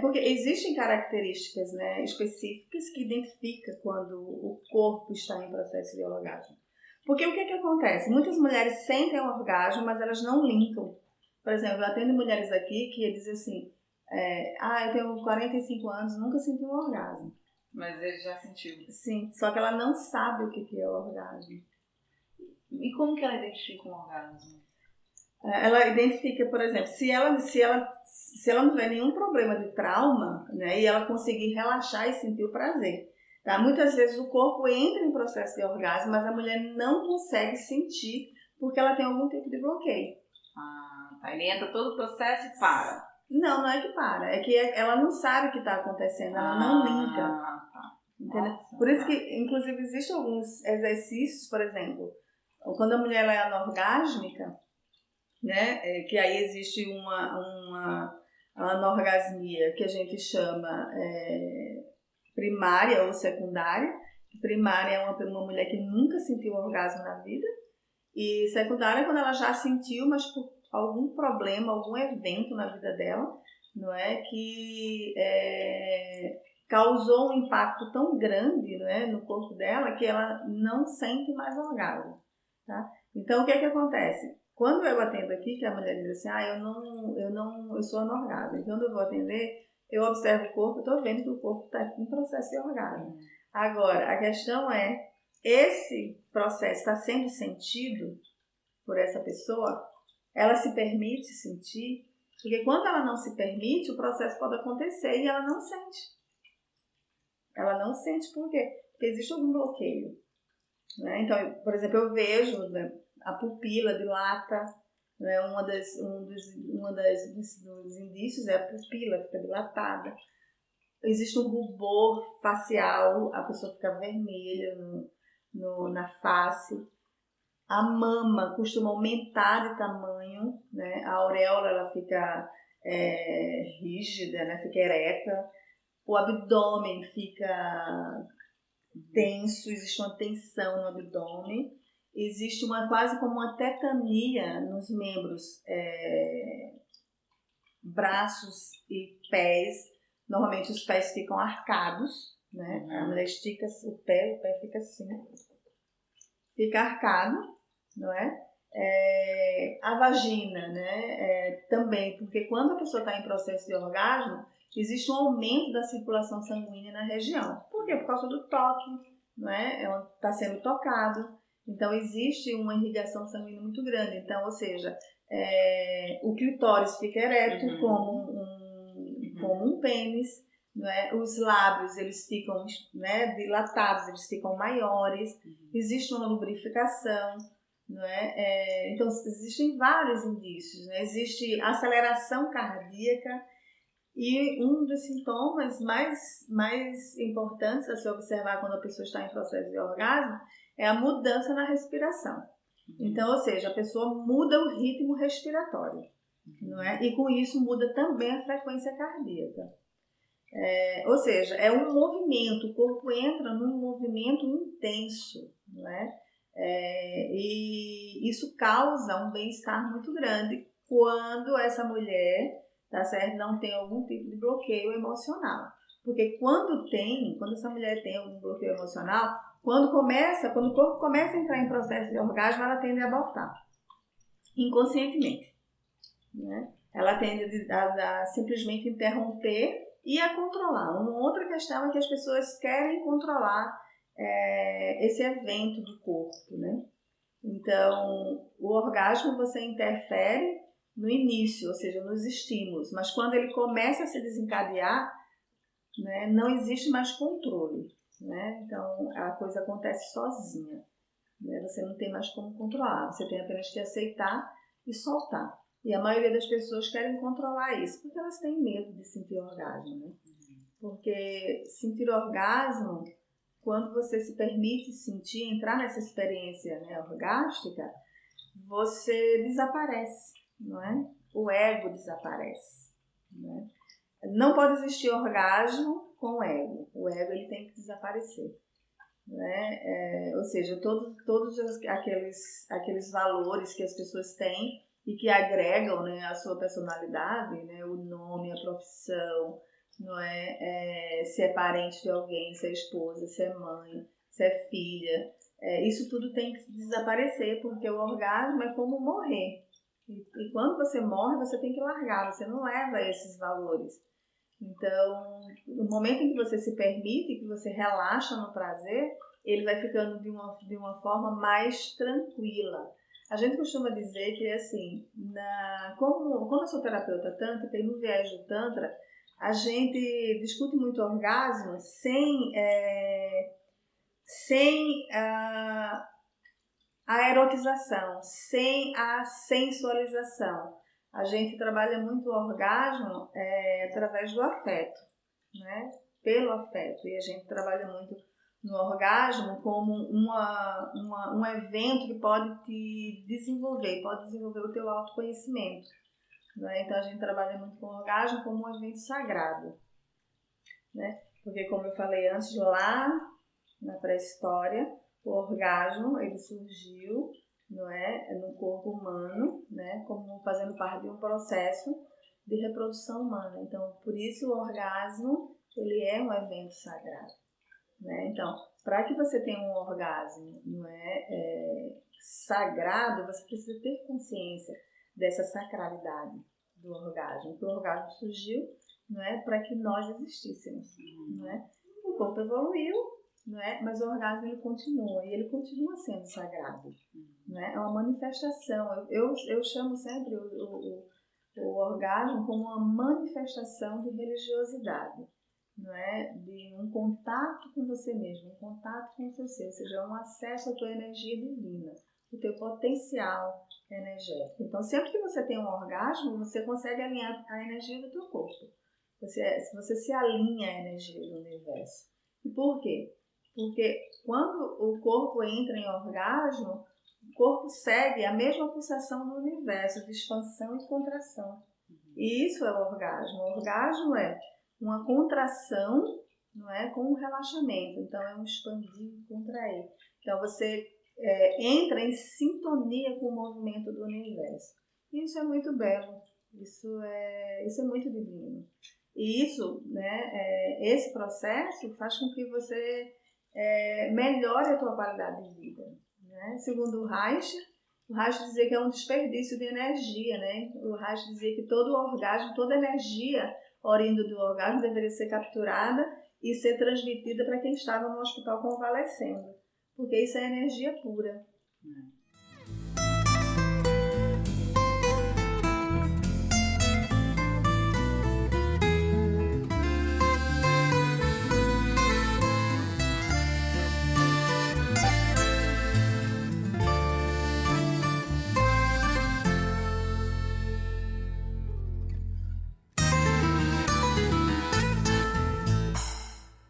porque existem características, né, específicas que identificam quando o corpo está em processo de orgasmo. Porque o que acontece? Muitas mulheres sentem o orgasmo, mas elas não linkam. Por exemplo, eu atendo mulheres aqui que dizem assim, eu tenho 45 anos, nunca senti um orgasmo. Mas ele já sentiu. Sim, só que ela não sabe o que é o orgasmo. E como que ela identifica um orgasmo? Ela identifica, por exemplo, se ela não tiver nenhum problema de trauma, né, e ela conseguir relaxar e sentir o prazer. Tá? Muitas vezes o corpo entra em processo de orgasmo, mas a mulher não consegue sentir porque ela tem algum tipo de bloqueio. Tá. Ele entra todo o processo e para. Não é que para. É que ela não sabe o que está acontecendo, ela não linka. Tá. Entendeu? Nossa, Por isso que, inclusive, existem alguns exercícios, por exemplo, quando a mulher é anorgásmica, né, que aí existe uma anorgasmia que a gente chama primária ou secundária. Primária é uma mulher que nunca sentiu orgasmo na vida, e secundária é quando ela já sentiu, mas por algum problema, algum evento na vida dela, não é, que causou um impacto tão grande, não é, no corpo dela que ela não sente mais orgasmo, tá? Então o que acontece? Quando eu atendo aqui, que a mulher diz assim, eu sou anorgásmica. Quando eu vou atender, eu observo o corpo, eu estou vendo que o corpo está em processo de orgasmo. Agora, a questão é, esse processo está sendo sentido por essa pessoa? Ela se permite sentir? Porque quando ela não se permite, o processo pode acontecer e ela não sente. Ela não sente por quê? Porque existe algum bloqueio. Né? Então, por exemplo, eu vejo, né, a pupila dilata, né? Dos indícios é a pupila fica dilatada. Existe um rubor facial, a pessoa fica vermelha na face. A mama costuma aumentar de tamanho, né? A auréola ela fica rígida, né? Fica ereta. O abdômen fica tenso, existe uma tensão no abdômen. Existe quase como uma tetania nos membros, braços e pés. Normalmente os pés ficam arcados, né? A mulher estica o pé fica assim. Fica arcado, não é? A vagina, né? Também, porque quando a pessoa está em processo de orgasmo, existe um aumento da circulação sanguínea na região. Por quê? Por causa do toque, não é? Ela está sendo tocado. Então, existe uma irrigação sanguínea muito grande. Então, ou seja, o clitóris fica ereto como um pênis. Não é? Os lábios eles ficam, né, dilatados, eles ficam maiores. Existe uma lubrificação. Não é? Então, existem vários indícios. Né? Existe aceleração cardíaca. E um dos sintomas mais importantes a se observar quando a pessoa está em processo de orgasmo é a mudança na respiração. Então, ou seja, a pessoa muda o ritmo respiratório, não é? E com isso muda também a frequência cardíaca. Ou seja, é um movimento, o corpo entra num movimento intenso, não é? E isso causa um bem-estar muito grande quando essa mulher, tá certo, não tem algum tipo de bloqueio emocional. Porque quando essa mulher tem algum bloqueio emocional, quando o corpo começa a entrar em processo de orgasmo, ela tende a abortar, inconscientemente, né? Ela tende a simplesmente interromper e a controlar. Uma outra questão é que as pessoas querem controlar esse evento do corpo, né? Então, o orgasmo você interfere no início, ou seja, nos estímulos, mas quando ele começa a se desencadear, né, não existe mais controle, né? Então, a coisa acontece sozinha, né? Você não tem mais como controlar, você tem apenas que aceitar e soltar. E a maioria das pessoas querem controlar isso, porque elas têm medo de sentir orgasmo, né? Porque sentir orgasmo, quando você se permite sentir, entrar nessa experiência, né, orgástica, você desaparece, não é? O ego desaparece, né? Não pode existir orgasmo com o ego. O ego ele tem que desaparecer, né? Ou seja, todos aqueles valores que as pessoas têm e que agregam, né, a sua personalidade, né, o nome, a profissão, não é? Se é parente de alguém, se é esposa, se é mãe, se é filha. Isso tudo tem que desaparecer, porque o orgasmo é como morrer. E quando você morre, você tem que largar, você não leva esses valores. Então, no momento em que você se permite, que você relaxa no prazer, ele vai ficando de uma forma mais tranquila. A gente costuma dizer que, assim, como eu sou terapeuta tântrica e no viés do Tantra, a gente discute muito orgasmo sem a erotização, sem a sensualização. A gente trabalha muito o orgasmo através do afeto, né? Pelo afeto. E a gente trabalha muito no orgasmo como um evento que pode te desenvolver, pode desenvolver o teu autoconhecimento. Né? Então a gente trabalha muito com o orgasmo como um evento sagrado. Né? Porque, como eu falei antes, lá na pré-história, o orgasmo ele surgiu, não é, no corpo humano, né, como fazendo parte de um processo de reprodução humana. Então, por isso o orgasmo ele é um evento sagrado. Né? Então, para que você tenha um orgasmo, não sagrado, você precisa ter consciência dessa sacralidade do orgasmo. Porque o orgasmo surgiu, não é, para que nós existíssemos. Não é? O corpo evoluiu, não é? Mas o orgasmo ele continua, e ele continua sendo sagrado. Não é? É uma manifestação. Eu chamo sempre o orgasmo como uma manifestação de religiosidade. Não é? De um contato com você mesmo, um contato com o seu ser, ou seja, um acesso à tua energia divina, o teu potencial energético. Então, sempre que você tem um orgasmo, você consegue alinhar a energia do teu corpo. Você se alinha à energia do universo. E por quê? Porque quando o corpo entra em orgasmo, o corpo segue a mesma pulsação do universo, de expansão e contração. E isso é o orgasmo. O orgasmo é uma contração, não é, com um relaxamento. Então, é um expandir e contrair. Então, você entra em sintonia com o movimento do universo. E isso é muito belo. Isso é muito divino. E isso, né, esse processo faz com que você melhore a tua qualidade de vida. Né? Segundo o Reich dizia que é um desperdício de energia. Né? O Reich dizia que todo orgasmo, toda energia orindo do orgasmo deveria ser capturada e ser transmitida para quem estava no hospital convalescendo, porque isso é energia pura.